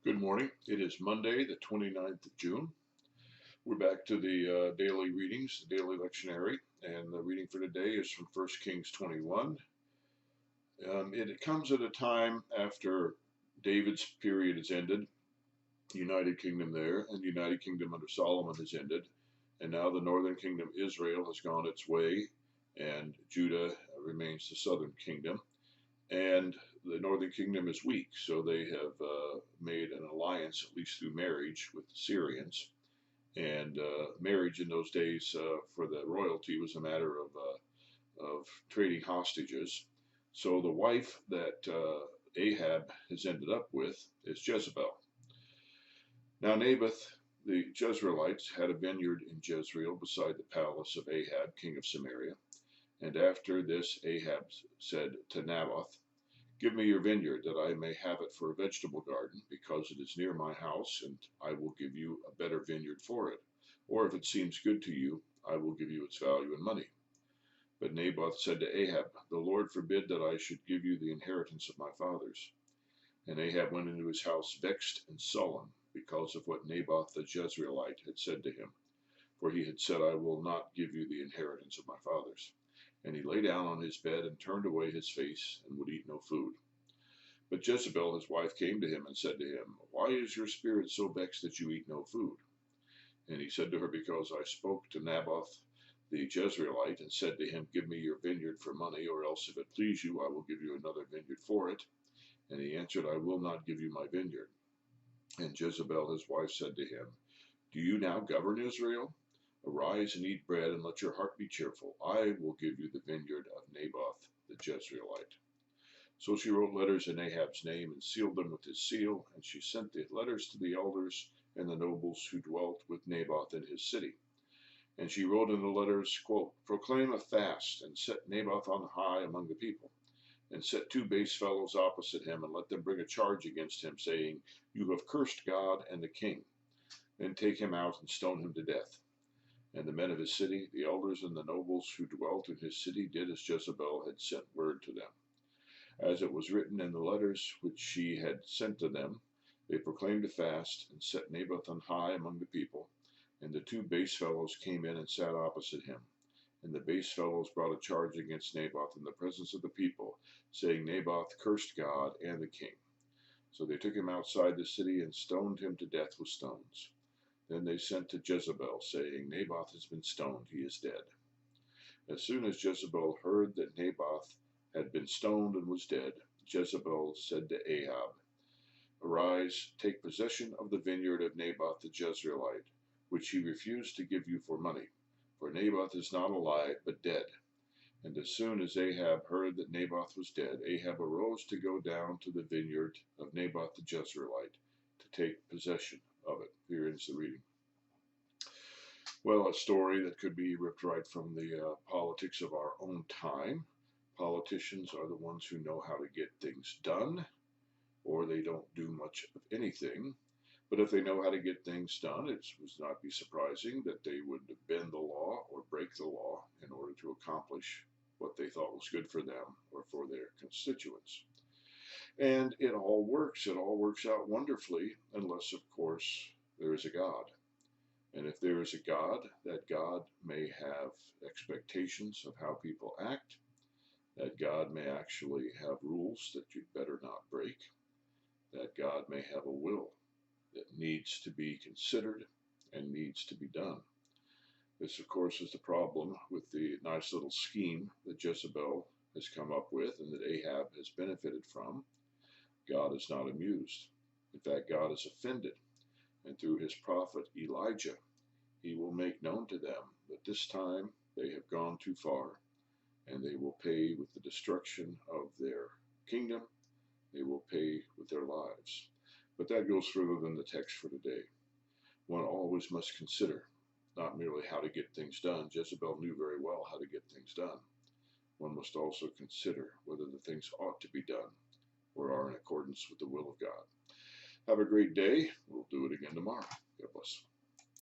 Good morning. It is Monday, the 29th of June. We're back to the daily readings, the daily lectionary, and the reading for today is from 1 Kings 21. It comes at a time after David's period is ended, United Kingdom there, and the United Kingdom under Solomon has ended, and now the northern kingdom Israel has gone its way, and Judah remains the southern kingdom. And the northern kingdom is weak, so they have made an alliance, at least through marriage, with the Syrians. And marriage in those days for the royalty was a matter of trading hostages. So the wife that Ahab has ended up with is Jezebel. Now Naboth the Jezreelites had a vineyard in Jezreel beside the palace of Ahab, king of Samaria. And after this Ahab said to Naboth, "Give me your vineyard, that I may have it for a vegetable garden, because it is near my house, and I will give you a better vineyard for it. Or if it seems good to you, I will give you its value in money." But Naboth said to Ahab, "The Lord forbid that I should give you the inheritance of my fathers." And Ahab went into his house vexed and sullen, because of what Naboth the Jezreelite had said to him. For he had said, "I will not give you the inheritance of my fathers." And he lay down on his bed and turned away his face and would eat no food. But Jezebel his wife came to him and said to him, "Why is your spirit so vexed that you eat no food?" And he said to her, "Because I spoke to Naboth the Jezreelite and said to him, 'Give me your vineyard for money, or else if it please you, I will give you another vineyard for it.' And he answered, 'I will not give you my vineyard.' And Jezebel his wife said to him, 'Do you now govern Israel? Arise and eat bread, and let your heart be cheerful. I will give you the vineyard of Naboth the Jezreelite.' So she wrote letters in Ahab's name and sealed them with his seal, and she sent the letters to the elders and the nobles who dwelt with Naboth in his city. And she wrote in the letters, quote, 'Proclaim a fast, and set Naboth on high among the people, and set two base fellows opposite him, and let them bring a charge against him, saying, You have cursed God and the king. Then take him out and stone him to death.' And the men of his city, the elders and the nobles who dwelt in his city, did as Jezebel had sent word to them. As it was written in the letters which she had sent to them, they proclaimed a fast, and set Naboth on high among the people. And the two base fellows came in and sat opposite him. And the base fellows brought a charge against Naboth in the presence of the people, saying, 'Naboth cursed God and the king.' So they took him outside the city and stoned him to death with stones. Then they sent to Jezebel, saying, 'Naboth has been stoned, he is dead.' As soon as Jezebel heard that Naboth had been stoned and was dead, Jezebel said to Ahab, 'Arise, take possession of the vineyard of Naboth the Jezreelite, which he refused to give you for money. For Naboth is not alive, but dead.' And as soon as Ahab heard that Naboth was dead, Ahab arose to go down to the vineyard of Naboth the Jezreelite to take possession of it." Here ends the reading. Well, a story that could be ripped right from the politics of our own time. Politicians are the ones who know how to get things done, or they don't do much of anything. But if they know how to get things done, it would not be surprising that they would bend the law or break the law in order to accomplish what they thought was good for them or for their constituents. And it all works. It all works out wonderfully, unless, of course, there is a God. And if there is a God, that God may have expectations of how people act, that God may actually have rules that you'd better not break, that God may have a will that needs to be considered and needs to be done. This, of course, is the problem with the nice little scheme that Jezebel has come up with and that Ahab has benefited from. God is not amused. In fact, God is offended. And through his prophet Elijah, he will make known to them that this time they have gone too far, and they will pay with the destruction of their kingdom. They will pay with their lives. But that goes further than the text for today. One always must consider not merely how to get things done. Jezebel knew very well how to get things done. One must also consider whether the things ought to be done or are in accordance with the will of God. Have a great day. We'll do it again tomorrow. God bless.